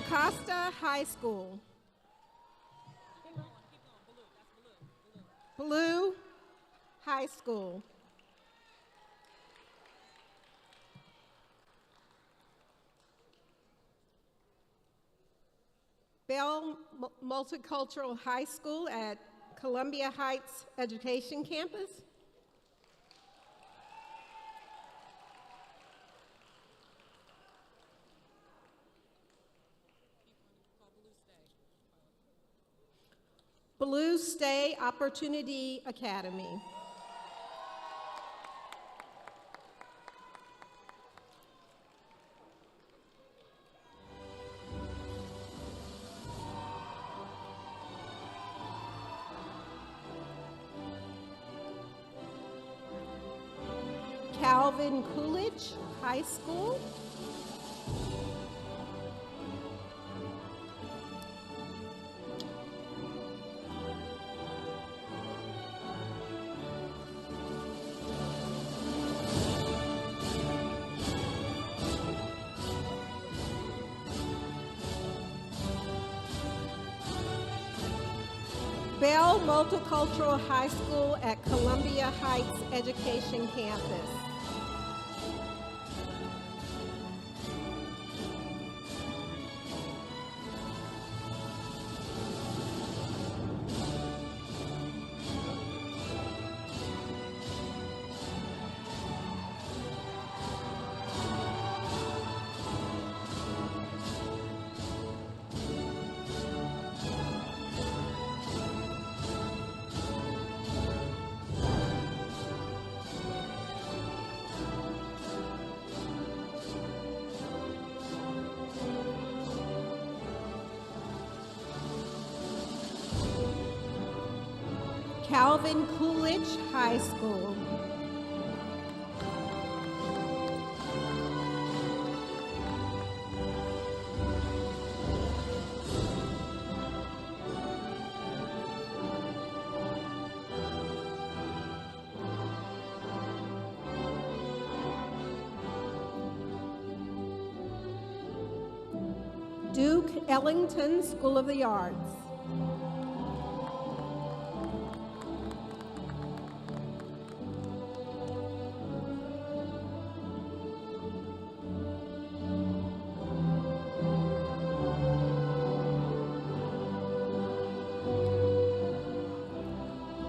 Acosta High School. Blue High School. Bell Multicultural High School at Columbia Heights Education Campus. Blue Stay Opportunity Academy. Calvin Coolidge High School. Bell Multicultural High School at Columbia Heights Education Campus. Calvin Coolidge High School. Duke Ellington School of the Arts.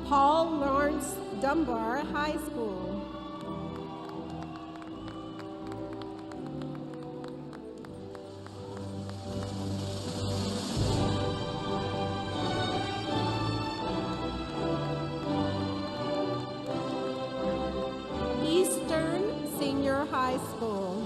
Paul Lawrence Dunbar High School. Eastern Senior High School.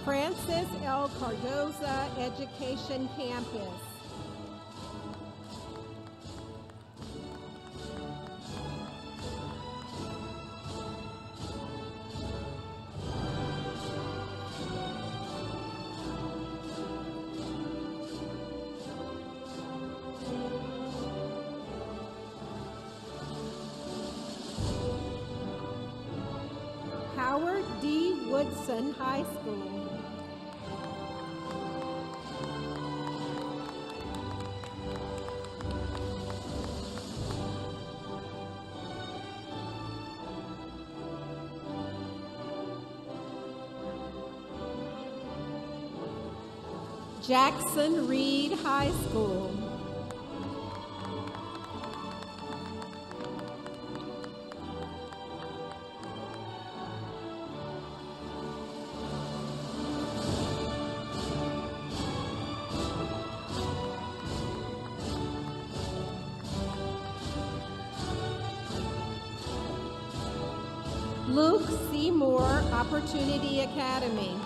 Francis L. Cardoza Education Campus. Howard D. Woodson High School. Jackson Reed High School. Luke Seymour Opportunity Academy.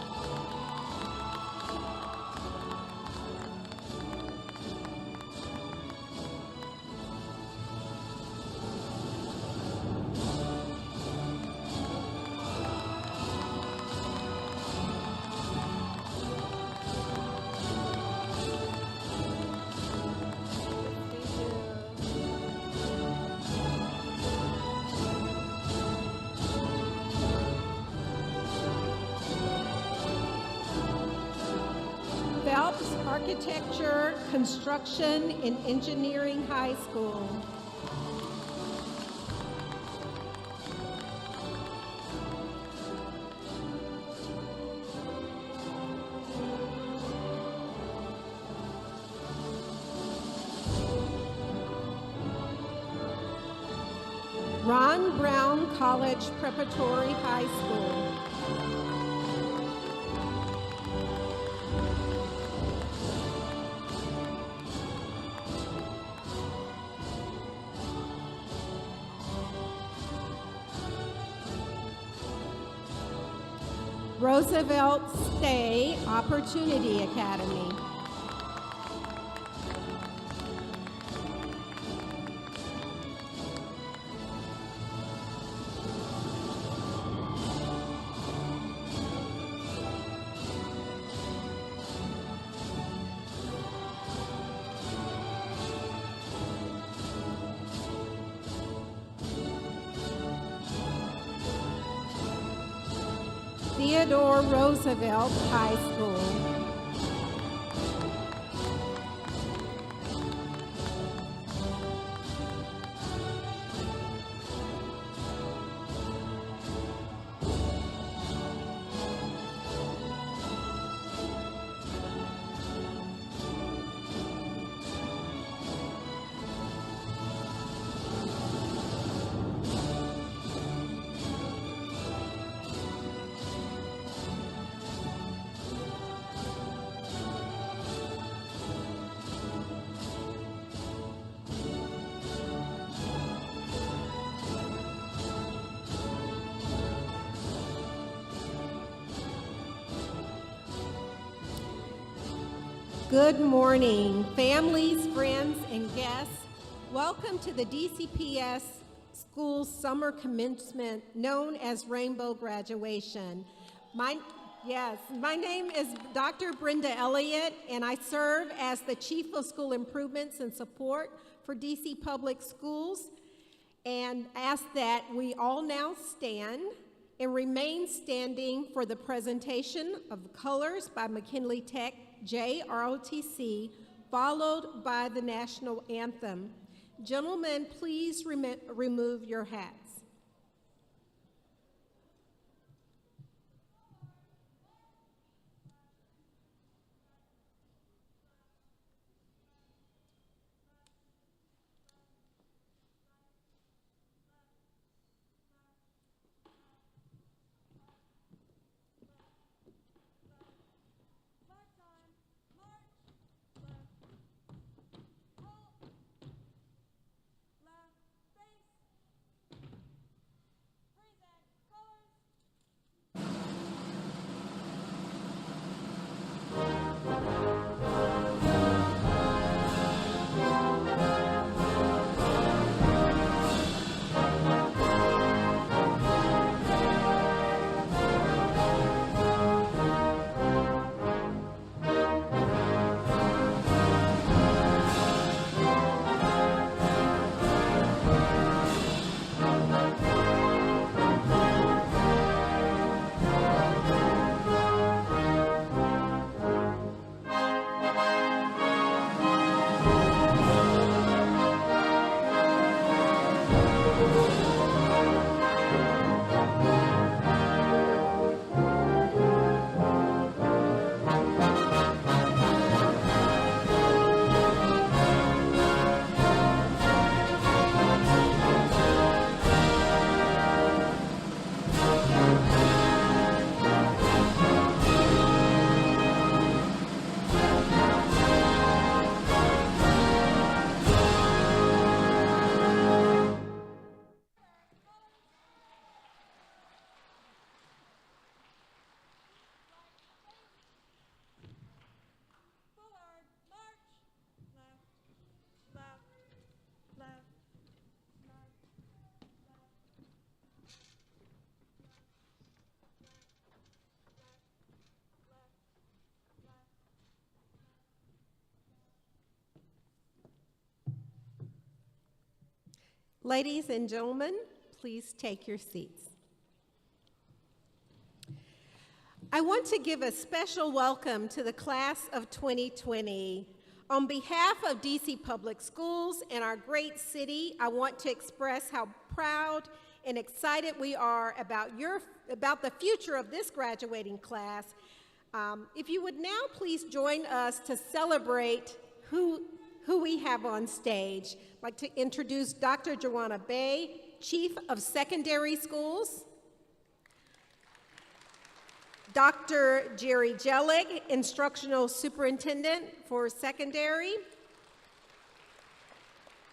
Phelps Architecture, Construction, and Engineering High School. Ron Brown College Preparatory High School. Roosevelt Stay Opportunity Academy. Theodore Roosevelt High School. Good morning, families, friends, and guests. Welcome to the DCPS School Summer Commencement, known as Rainbow Graduation. My name is Dr. Brenda Elliott, and I serve as the Chief of School Improvements and Support for DC Public Schools, and ask that we all now stand and remain standing for the presentation of colors by McKinley Tech JROTC, followed by the National Anthem. Gentlemen, please remove your hats. Ladies and gentlemen, please take your seats. I want to give a special welcome to the class of 2020. On behalf of DC Public Schools and our great city, I want to express how proud and excited we are about the future of this graduating class. If you would now please join us to celebrate who we have on stage. I'd like to introduce Dr. Jrotc Bay, Chief of Secondary Schools. Dr. Jrotc, Instructional Superintendent for Secondary.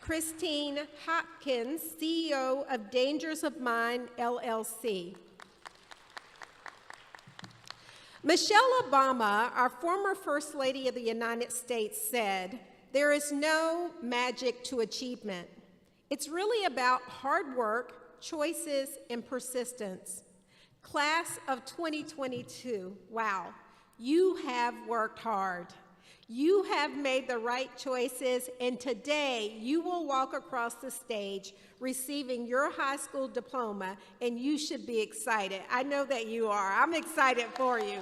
Kristen Hopkins, CEO of Dangers of Mine, LLC. Michelle Obama, our former First Lady of the United States, said, "There is no magic to achievement. It's really about hard work, choices, and persistence." Class of 2022, wow, you have worked hard. You have made the right choices, and today you will walk across the stage receiving your high school diploma, and you should be excited. I know that you are. I'm excited for you.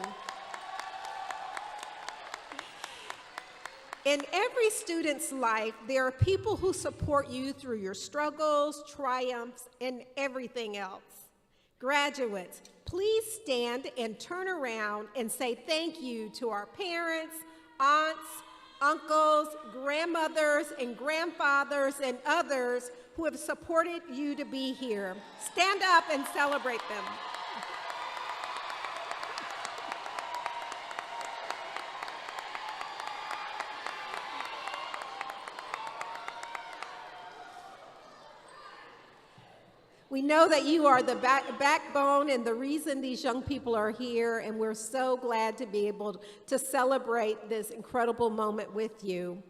In every student's life, there are people who support you through your struggles, triumphs, and everything else. Graduates, please stand and turn around and say thank you to our parents, aunts, uncles, grandmothers, and grandfathers, and others who have supported you to be here. Stand up and celebrate them. We know that you are the backbone and the reason these young people are here, and we're so glad to be able to celebrate this incredible moment with you.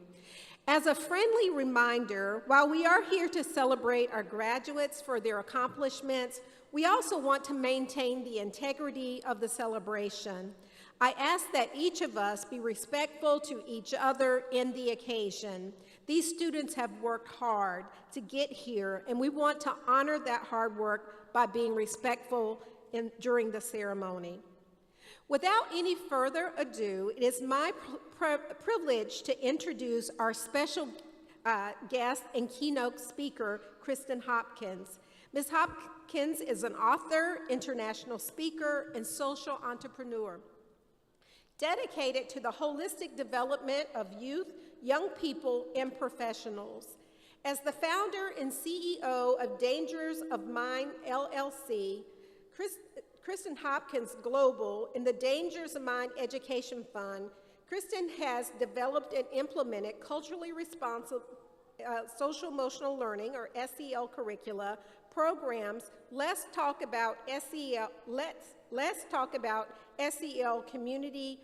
As a friendly reminder, while we are here to celebrate our graduates for their accomplishments, we also want to maintain the integrity of the celebration. I ask that each of us be respectful to each other in the occasion. These students have worked hard to get here, and we want to honor that hard work by being respectful during the ceremony. Without any further ado, it is my privilege to introduce our special guest and keynote speaker, Kristen Hopkins. Ms. Hopkins is an author, international speaker, and social entrepreneur, dedicated to the holistic development of youth, young people, and professionals. As the founder and CEO of Dangers of Mine, LLC, Kristen Hopkins Global, and the Dangers of Mine Education Fund, Kristen has developed and implemented culturally responsive social-emotional learning, or SEL curricula, programs. Let's talk about SEL community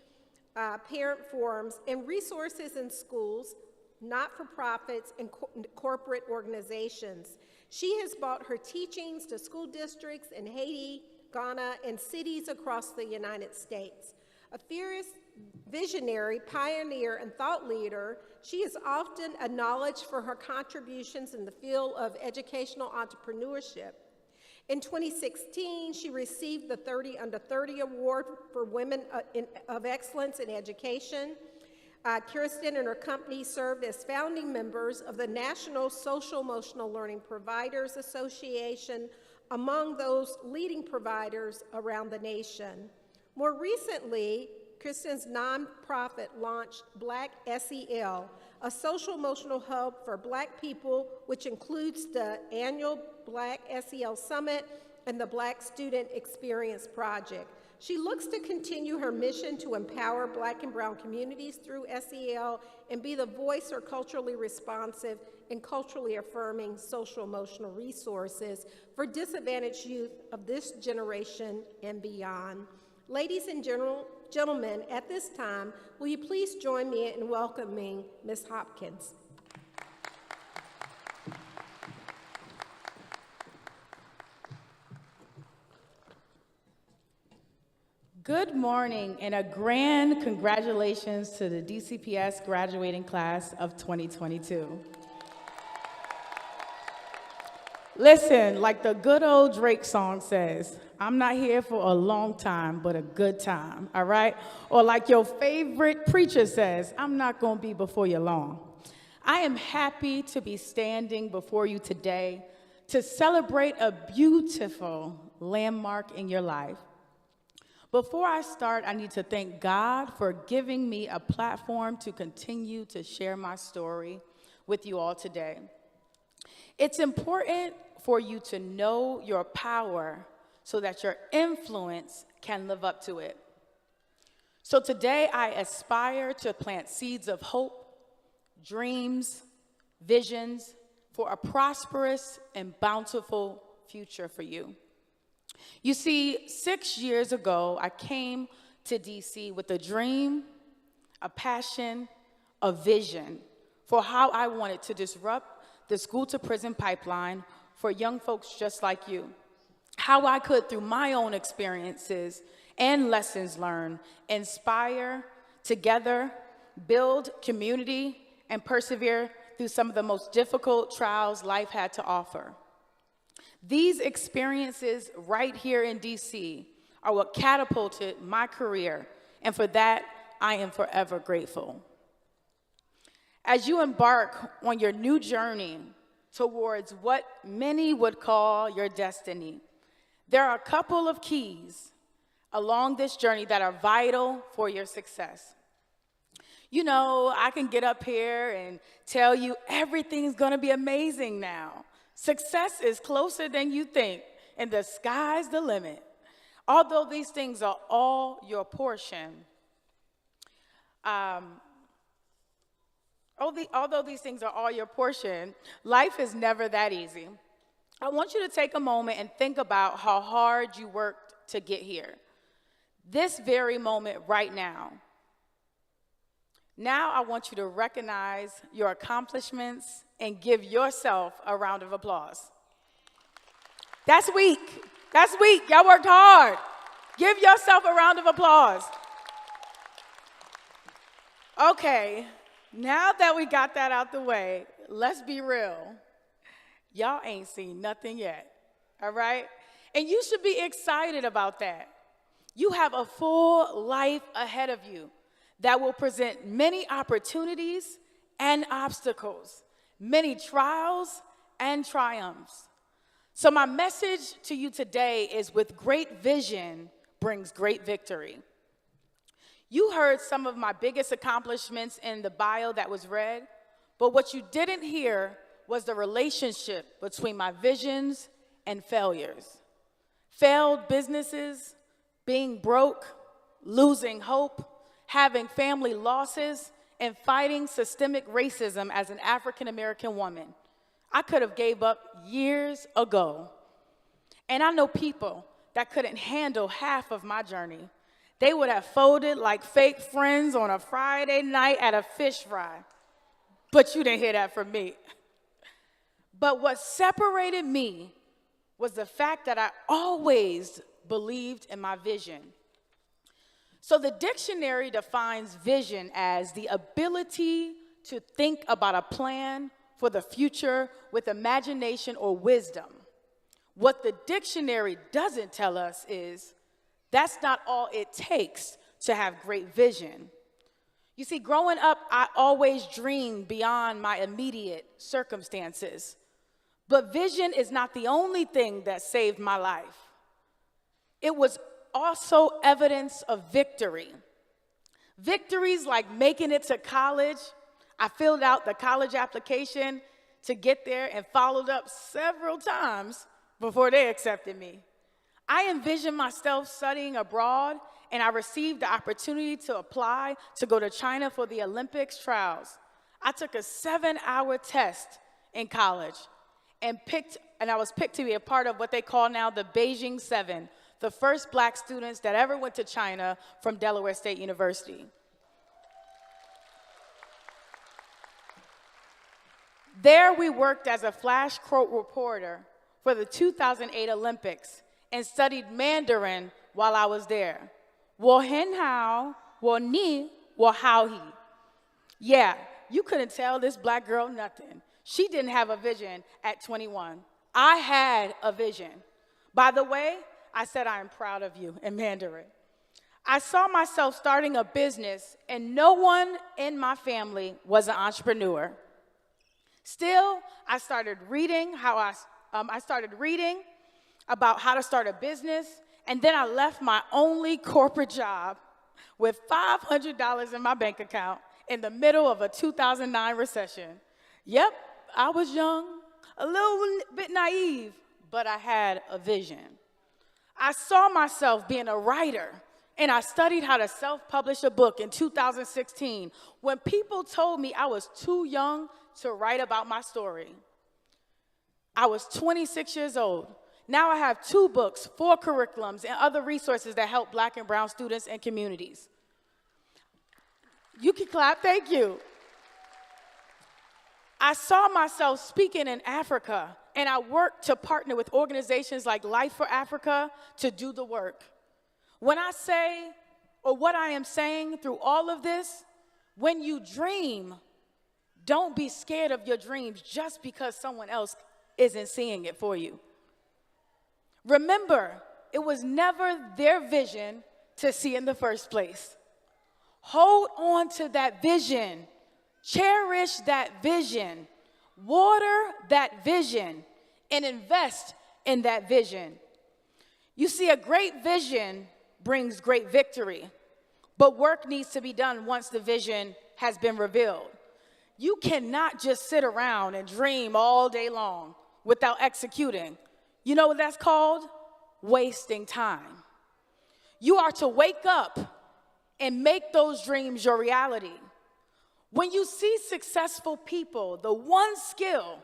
parent forums and resources in schools, not-for-profits, and corporate organizations. She has brought her teachings to school districts in Haiti, Ghana, and cities across the United States. A fierce visionary, pioneer, and thought leader, she is often acknowledged for her contributions in the field of educational entrepreneurship. In 2016, she received the 30 Under 30 Award for Women of Excellence in Education. Kristen and her company served as founding members of the National Social Emotional Learning Providers Association, among those leading providers around the nation. More recently, Kristen's nonprofit launched Black SEL, a social emotional hub for Black people, which includes the annual Black SEL Summit and the Black Student Experience Project. She looks to continue her mission to empower Black and Brown communities through SEL and be the voice for culturally responsive and culturally affirming social emotional resources for disadvantaged youth of this generation and beyond. Ladies and gentlemen, at this time, will you please join me in welcoming Ms. Hopkins? Good morning, and a grand congratulations to the DCPS graduating class of 2022. Listen, like the good old Drake song says, I'm not here for a long time, but a good time, all right? Or like your favorite preacher says, I'm not going to be before you long. I am happy to be standing before you today to celebrate a beautiful landmark in your life. Before I start, I need to thank God for giving me a platform to continue to share my story with you all today. It's important for you to know your power so that your influence can live up to it. So today I aspire to plant seeds of hope, dreams, visions for a prosperous and bountiful future for you. You see, 6 years ago, I came to DC with a dream, a passion, a vision for how I wanted to disrupt the school-to-prison pipeline for young folks just like you. How I could, through my own experiences and lessons learned, inspire, together, build community, and persevere through some of the most difficult trials life had to offer. These experiences right here in DC are what catapulted my career, and for that, I am forever grateful. As you embark on your new journey towards what many would call your destiny, there are a couple of keys along this journey that are vital for your success. You know, I can get up here and tell you everything's gonna be amazing now. Success is closer than you think, and the sky's the limit. Although these things are all your portion, although these things are all your portion, life is never that easy. I want you to take a moment and think about how hard you worked to get here. This very moment right now. Now I want you to recognize your accomplishments and give yourself a round of applause. That's weak. That's weak. Y'all worked hard. Give yourself a round of applause. Okay, now that we got that out the way, let's be real. Y'all ain't seen nothing yet, all right? And you should be excited about that. You have a full life ahead of you that will present many opportunities and obstacles, many trials and triumphs. So my message to you today is, with great vision brings great victory. You heard some of my biggest accomplishments in the bio that was read, but what you didn't hear was the relationship between my visions and failures. Failed businesses, being broke, losing hope, having family losses, and fighting systemic racism as an African-American woman. I could have gave up years ago. And I know people that couldn't handle half of my journey. They would have folded like fake friends on a Friday night at a fish fry. But you didn't hear that from me. But what separated me was the fact that I always believed in my vision. So the dictionary defines vision as the ability to think about a plan for the future with imagination or wisdom. What the dictionary doesn't tell us is that's not all it takes to have great vision. You see, growing up, I always dreamed beyond my immediate circumstances. But vision is not the only thing that saved my life. It was also evidence of victory. Victories like making it to college. I filled out the college application to get there and followed up several times before they accepted me. I envisioned myself studying abroad, and I received the opportunity to apply to go to China for the Olympics trials. I took a 7-hour test in college and I was picked to be a part of what they call now the Beijing 7, the first black students that ever went to China from Delaware State University. There we worked as a flash quote reporter for the 2008 Olympics and studied Mandarin while I was there. 我很好,我你,我好he. Yeah, you couldn't tell this black girl nothing. She didn't have a vision at 21. I had a vision. By the way, I said I am proud of you in Mandarin. I saw myself starting a business, and no one in my family was an entrepreneur. Still, I started reading about how to start a business, and then I left my only corporate job with $500 in my bank account in the middle of a 2009 recession. Yep, I was young, a little bit naive, but I had a vision. I saw myself being a writer, and I studied how to self-publish a book in 2016 when people told me I was too young to write about my story. I was 26 years old. Now I have 2 books, 4 curriculums, and other resources that help Black and brown students and communities. You can clap, thank you. I saw myself speaking in Africa, and I worked to partner with organizations like Life for Africa to do the work. When I say, or what I am saying through all of this, when you dream, don't be scared of your dreams just because someone else isn't seeing it for you. Remember, it was never their vision to see in the first place. Hold on to that vision. Cherish that vision. Water that vision and invest in that vision. You see, a great vision brings great victory, but work needs to be done once the vision has been revealed. You cannot just sit around and dream all day long without executing. You know what that's called? Wasting time. You are to wake up and make those dreams your reality. When you see successful people, the one skill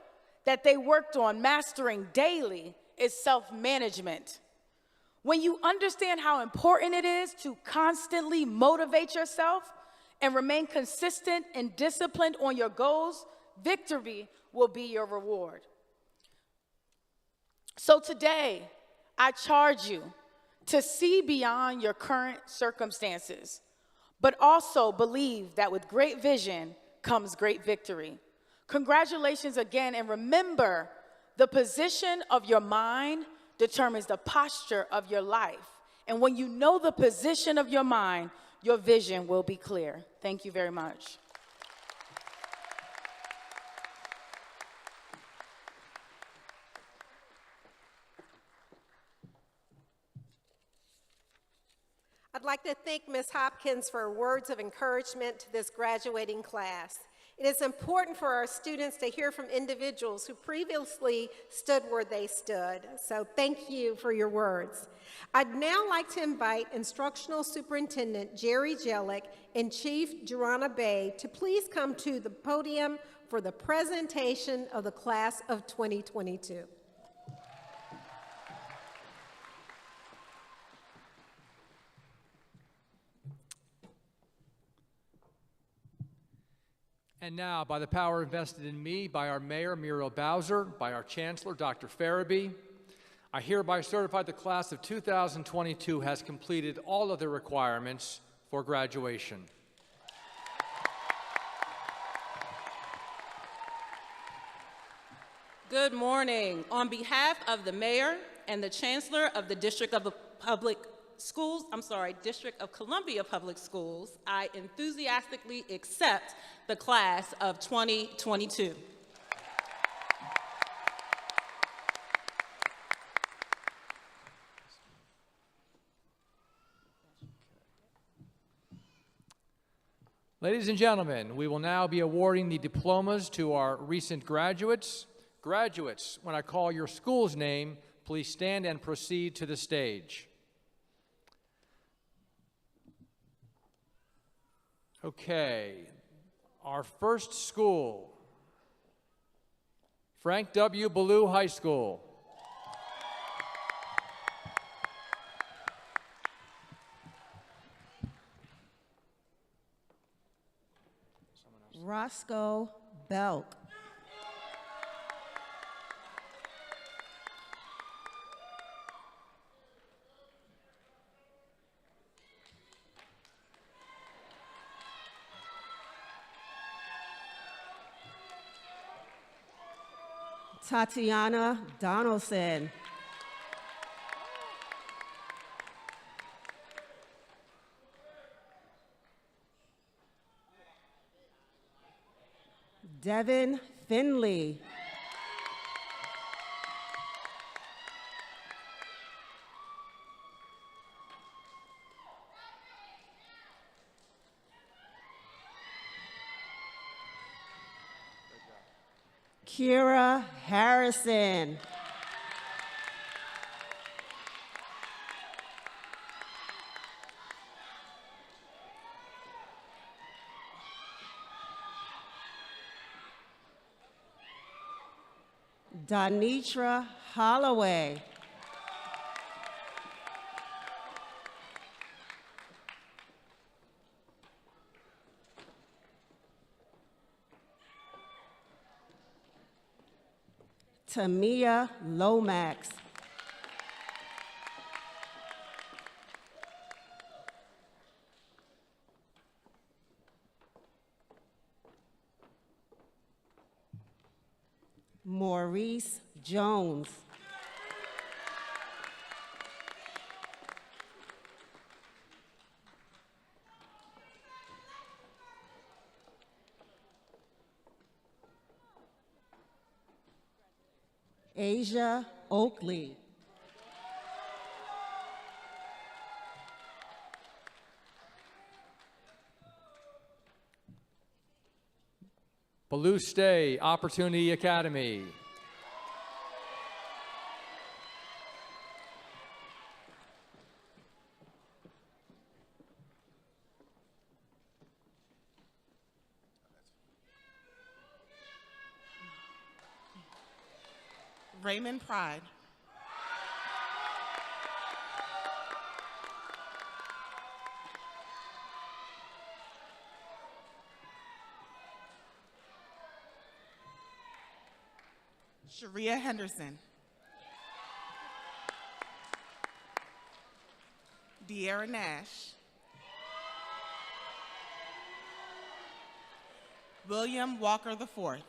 that they worked on mastering daily is self-management. When you understand how important it is to constantly motivate yourself and remain consistent and disciplined on your goals, victory will be your reward. So today, I charge you to see beyond your current circumstances, but also believe that with great vision comes great victory. Congratulations again, and remember, the position of your mind determines the posture of your life. And when you know the position of your mind, your vision will be clear. Thank you very much. I'd like to thank Ms. Hopkins for her words of encouragement to this graduating class. It is important for our students to hear from individuals who previously stood where they stood. So thank you for your words. I'd now like to invite Instructional Superintendent Jerry Jrotc and Chief Jrotc to please come to the podium for the presentation of the class of 2022. And now, by the power invested in me by our Mayor, Muriel Bowser, by our Chancellor, Dr. Farabee, I hereby certify the class of 2022 has completed all of the requirements for graduation. Good morning. On behalf of the Mayor and the Chancellor of the District of Columbia Public Schools, I enthusiastically accept the class of 2022. Ladies and gentlemen, we will now be awarding the diplomas to our recent graduates. Graduates, when I call your school's name, please stand and proceed to the stage. Okay, our first school, Frank W. Ballou High School. Roscoe Belk. Tatiana Donaldson. Devin Finley. Kira Harrison. Donitra Holloway. Tamia Lomax. Maurice Jones. Asia Oakley. Balluste Opportunity Academy. Raymond Pride. Sharia Henderson. De'Ara Nash. William Walker IV.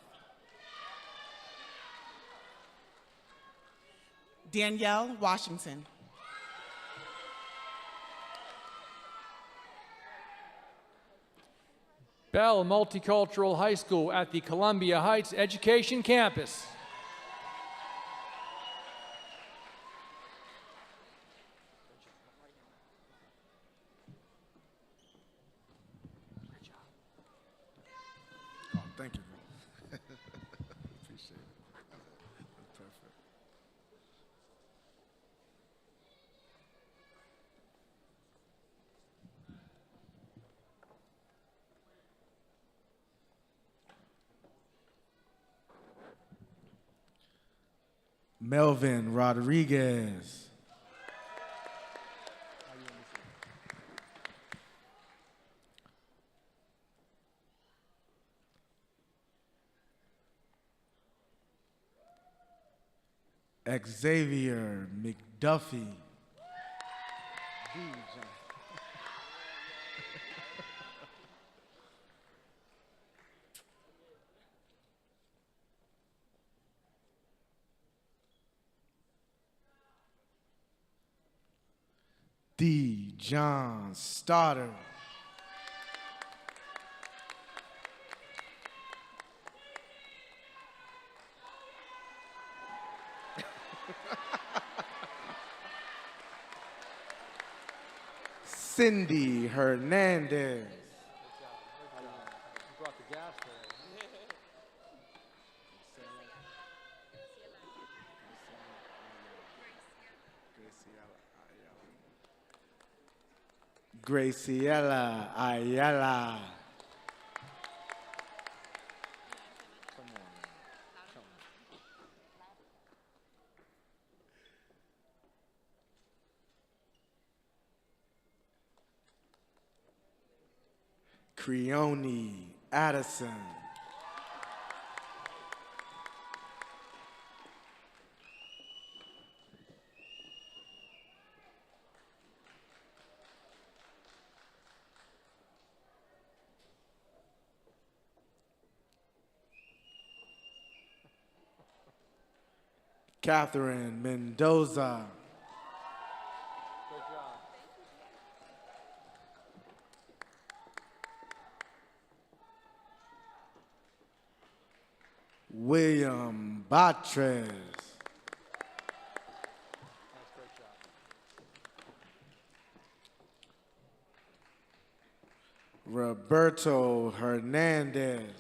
Danielle Washington. Bell Multicultural High School at the Columbia Heights Education Campus. Oh, thank you, bro. Appreciate it. That's perfect. Melvin Rodriguez. Xavier McDuffie. D. John Stoddard. Cindy Hernandez. Graciela Ayala. Creone Addison. Catherine Mendoza. William Batres. Roberto Hernandez.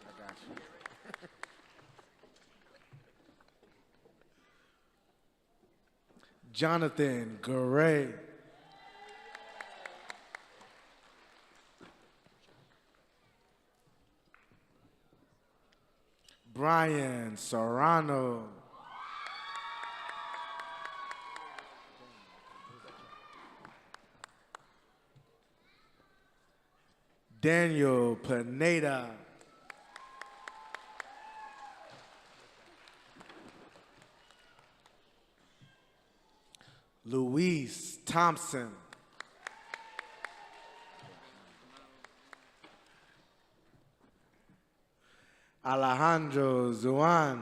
I got you. Jonathan Garay. Brian Serrano. Daniel Pineda. Luis Thompson. Alejandro Zuan.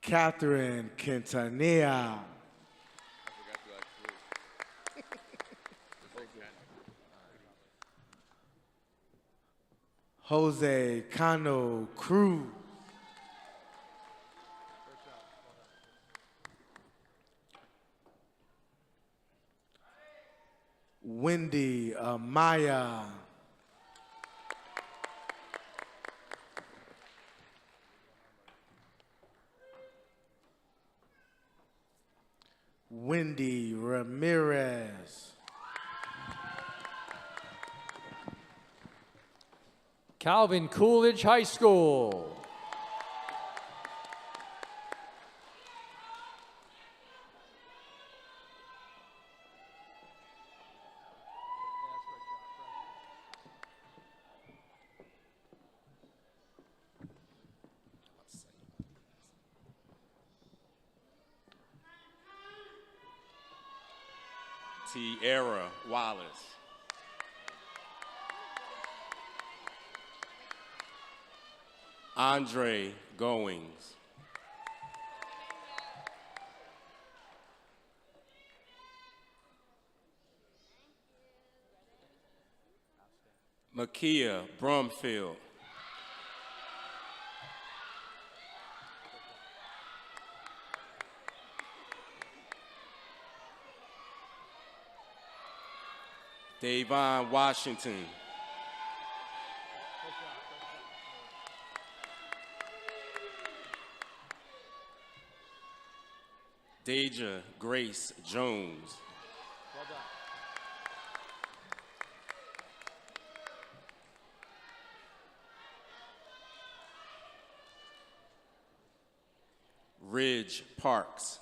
Catherine Quintanilla. Jose Cano Cruz. Wendy Amaya. Wendy Ramirez. Calvin Coolidge High School. Tierra Wallace. Andre Goings. Makia Brumfield. Davon Washington. Deja Grace Jones. Ridge Parks.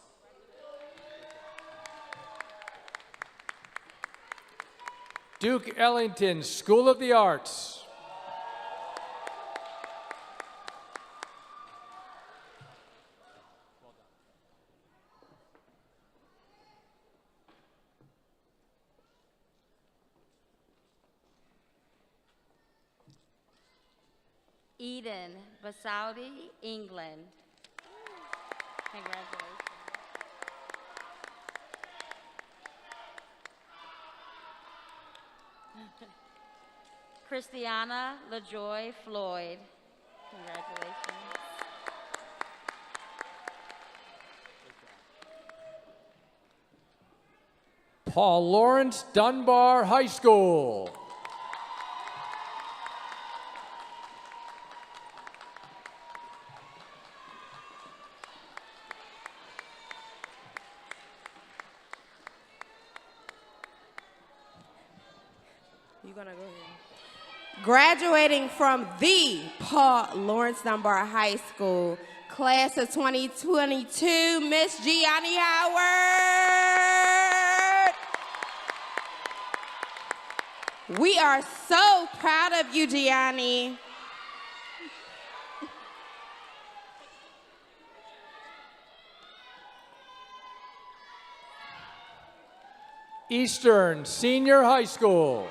Duke Ellington School of the Arts. Eden Basaudi, England. Congratulations. Christiana LaJoy Floyd. Congratulations. Paul Lawrence Dunbar High School. You're gonna go ahead. Graduating from the Paul Lawrence Dunbar High School, class of 2022, Miss Gianni Howard. We are so proud of you, Gianni. Eastern Senior High School.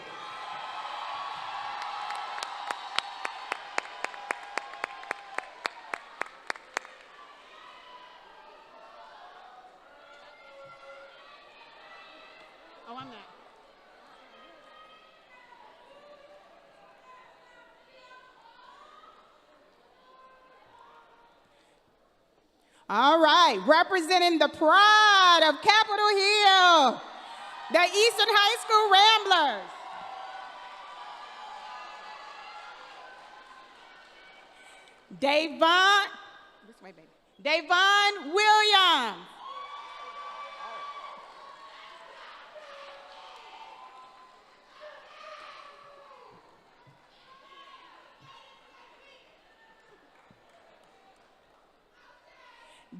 Oh, I'm not. All right, representing the pride of Capitol Hill, the Eastern High School Ramblers. Davon, this way, baby. Davon Williams.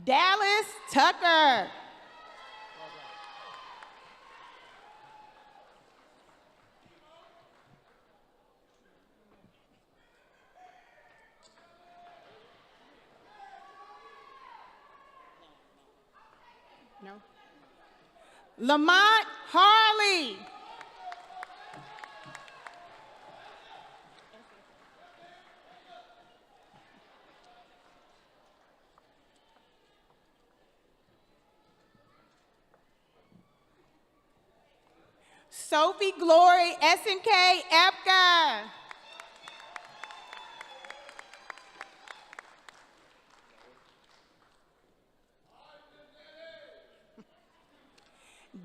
Dallas Tucker. No. Lamont Harley. Sophie Glory SNK Epka.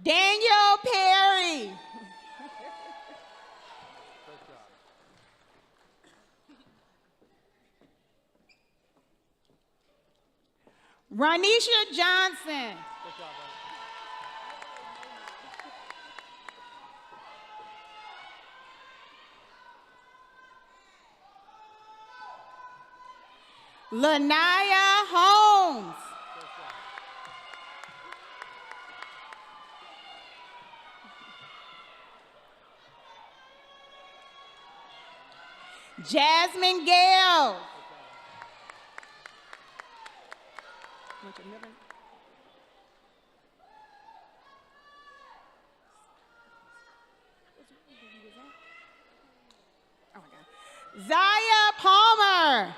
Daniel Perry. Ronisha Johnson. Lanaya Holmes. Jasmine Gale. Zaya Palmer.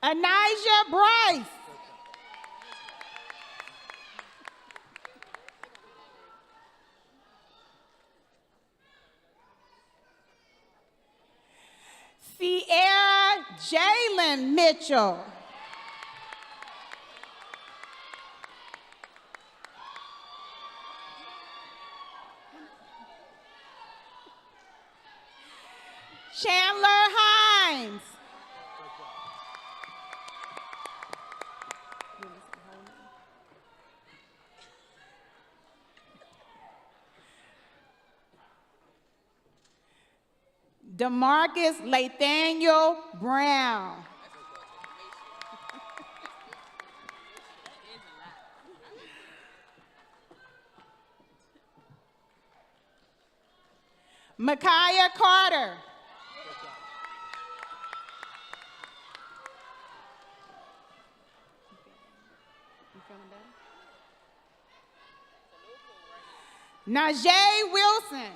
Anijah Bryce. Sierra Jalen Mitchell. Chandler Hines. DeMarcus Nathaniel Brown. Micaiah Carter. Najee Wilson.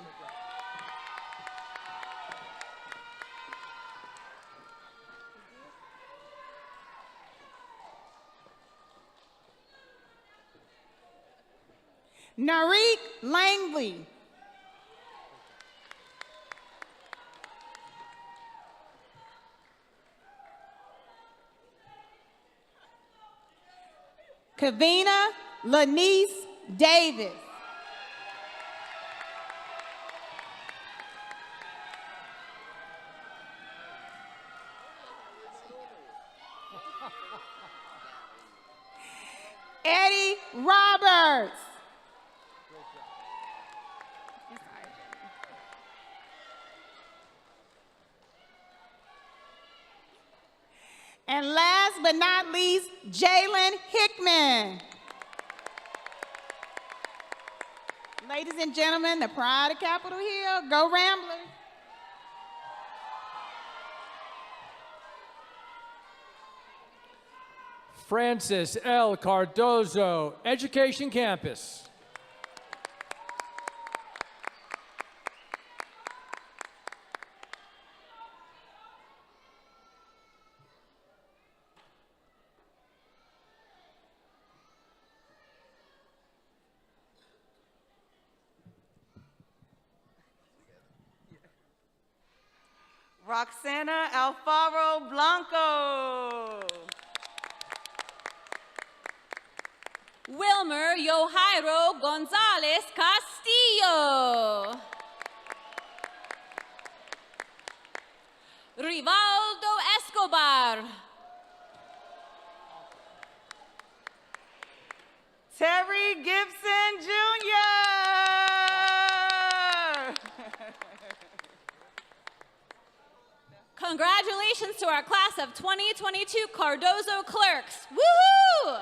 Narik Langley. Kavina Lanice Davis. Eddie Roberts. And last but not least, Jalen Hickman. Ladies and gentlemen, the pride of Capitol Hill, go Ramblers. Francis L. Cardozo, Education Campus. Roxana Alfaro Blanco. Wilmer Yohairo Gonzalez Castillo. Rivaldo Escobar. Terry Gibson Jr. Congratulations to our class of 2022 Cardozo clerks. Woohoo!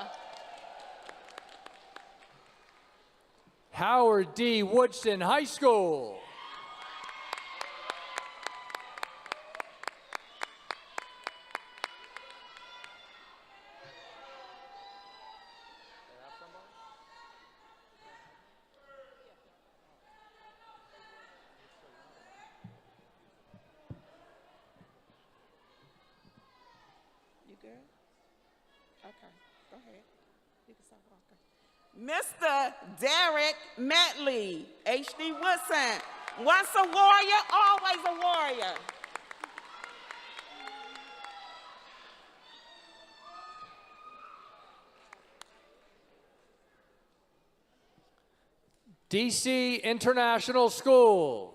Howard D. Woodson High School. You good? Okay, go ahead. You can start walking. Mr. Derek Metley, H.D. Woodson. Once a warrior, always a warrior. DC International School.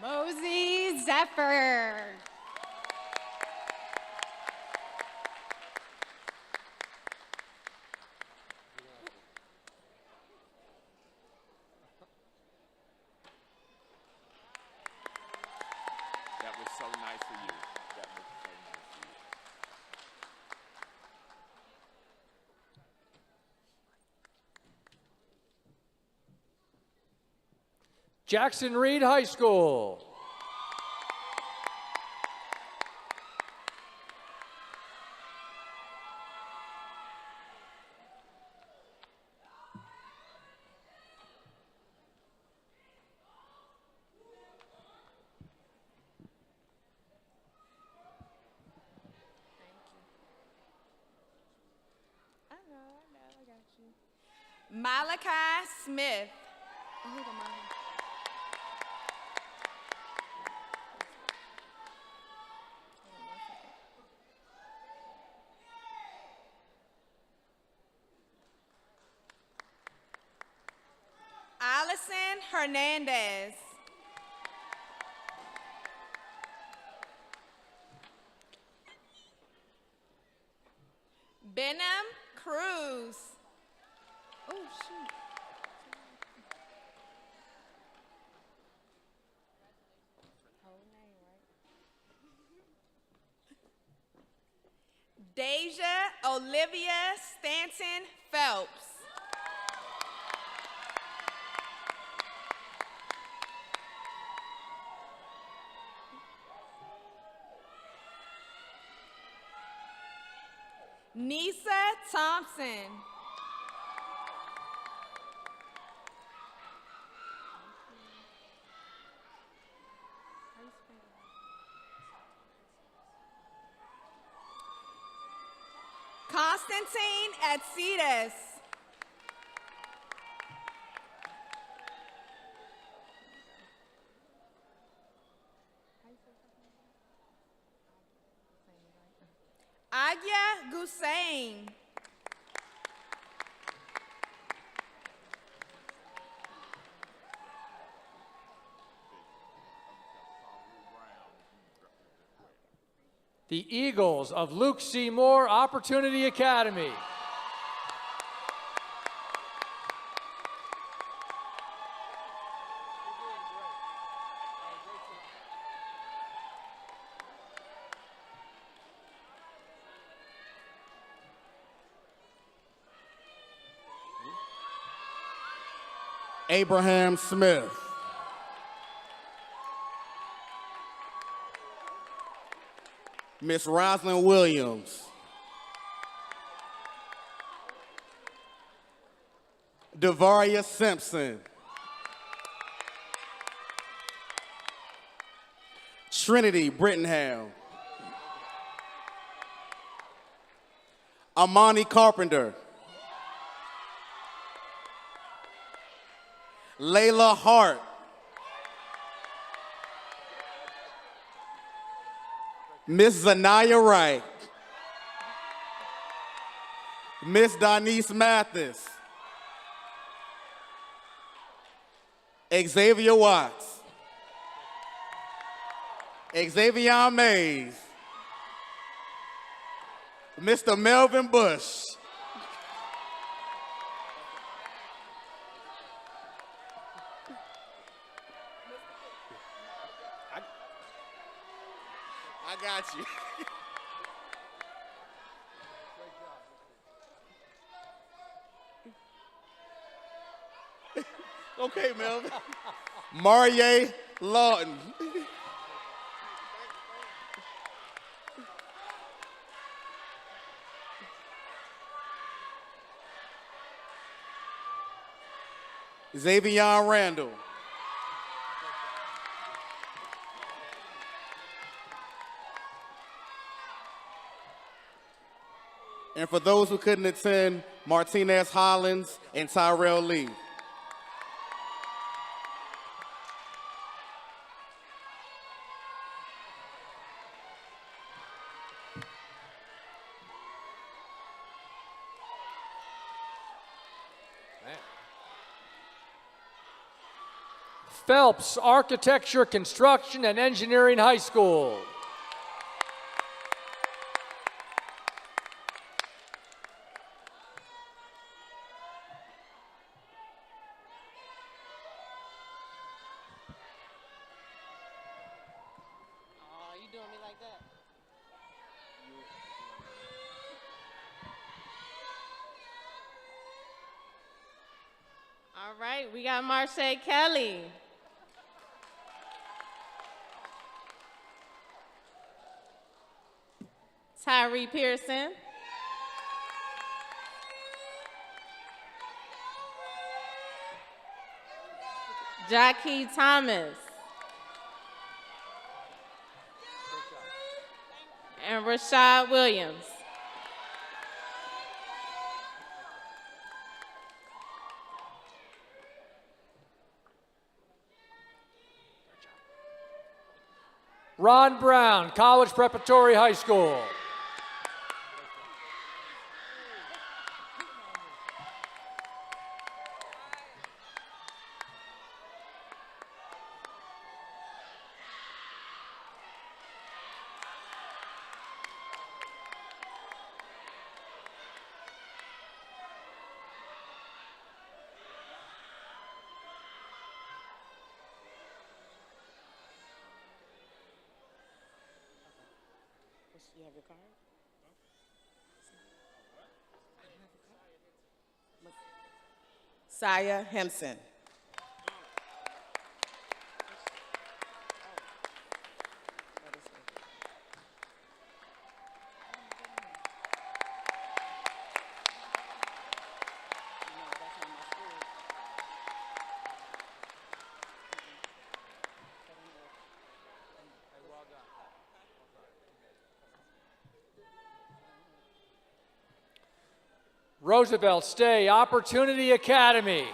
Mosey Zephyr. That was so nice of you. That was so nice of you. Jackson Reed High School. I got you. Malachi Smith. Oh, hold on, Malachi. Allison Hernandez. Benham Cruz. Oh, shoot. Whole name, right? Deja Olivia Stanton Phelps. Nisa Thompson. Constantine Atsides. Agya Gusain. The Eagles of Luke C. Moore Opportunity Academy. Abraham Smith. Miss Rosalind Williams. Devaria Simpson. Trinity Brittenham. Amani Carpenter. Layla Hart. Miss Zanaya Wright. Miss Donise Mathis. Xavier Watts. Xavier Mays. Mr. Melvin Bush. I got you. Okay, Melvin. Marie Lawton. Xavier Randall. And for those who couldn't attend, Martinez Hollins and Tyrell Lee. Phelps Architecture, Construction, and Engineering High School. You doing me like that? All right, we got Marche Kelly. Tyree Pearson. Jackie Thomas. And Rashad Williams. Ron Brown, College Preparatory High School. You have your card? Saya Hempson. Roosevelt Stay Opportunity Academy.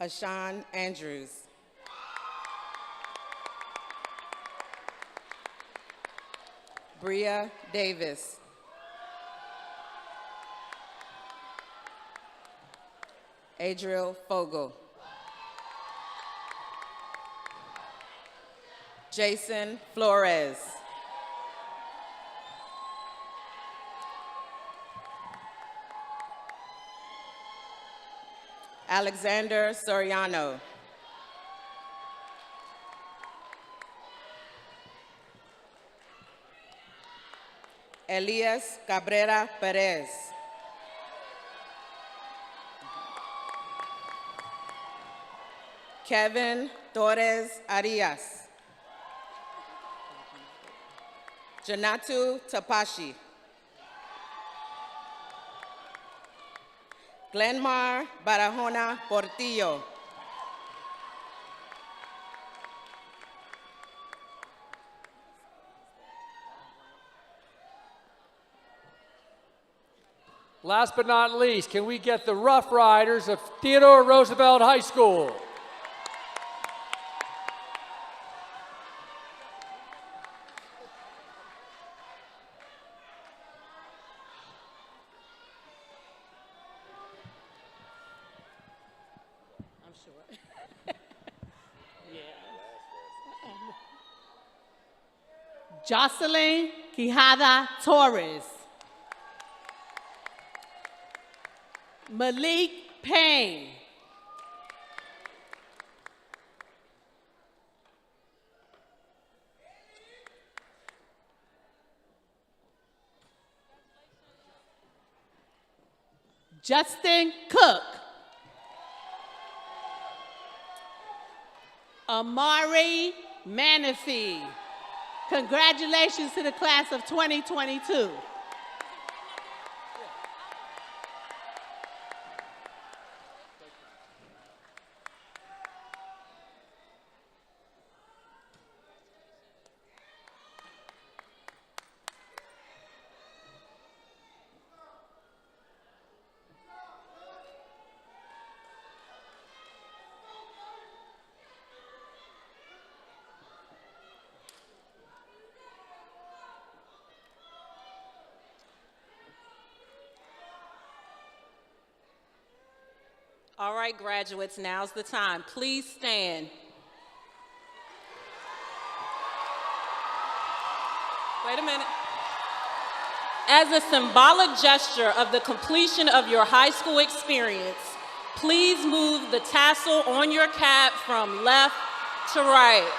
Ashawn Andrews. Bria Davis. Adriel Fogel. Jason Flores. Alexander Soriano. Elias Cabrera Perez. Kevin Torres Arias. Janatu Tapashi. Glenmar Barahona Portillo. Last but not least, can we get the Rough Riders of Theodore Roosevelt High School? I'm sure. Jocelyn Quijada Torres. Malik Payne. Justin Cook. Amari Manafee. Congratulations to the class of 2022. All right, graduates, now's the time. Please stand. Wait a minute. As a symbolic gesture of the completion of your high school experience, please move the tassel on your cap from left to right.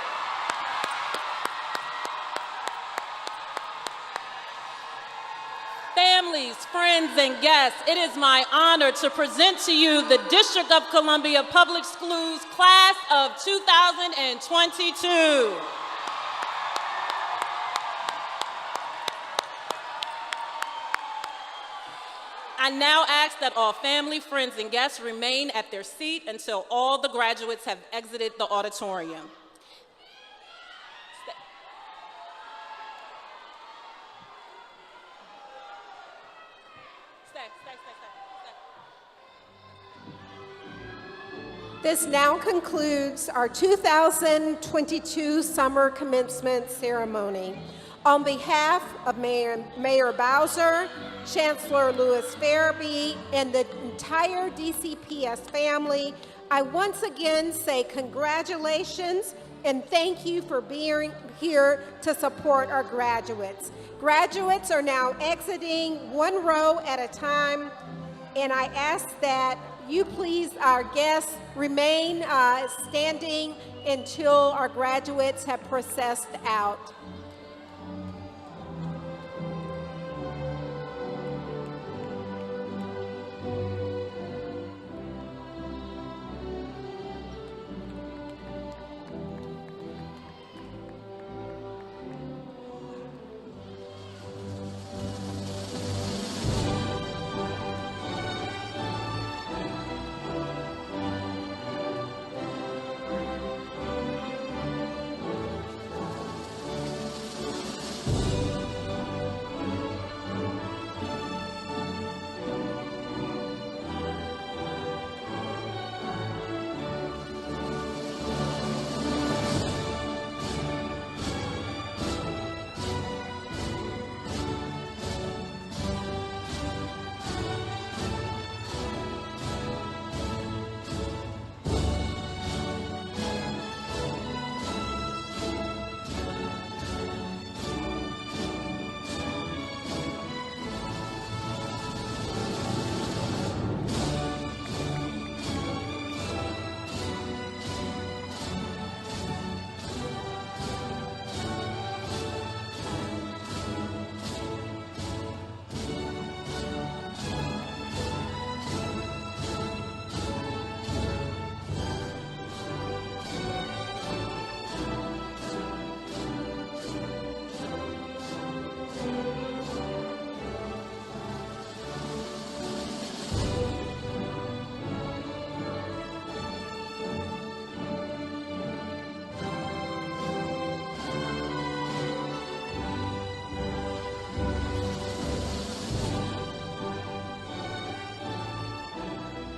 Families, friends, and guests, it is my honor to present to you the District of Columbia Public Schools Class of 2022. I now ask that all family, friends, and guests remain at their seat until all the graduates have exited the auditorium. This now concludes our 2022 summer commencement ceremony. On behalf of Mayor Bowser, Chancellor Lewis Farabee, and the entire DCPS family, I once again say congratulations and thank you for being here to support our graduates. Graduates are now exiting one row at a time, and I ask that you please, our guests, remain standing until our graduates have processed out.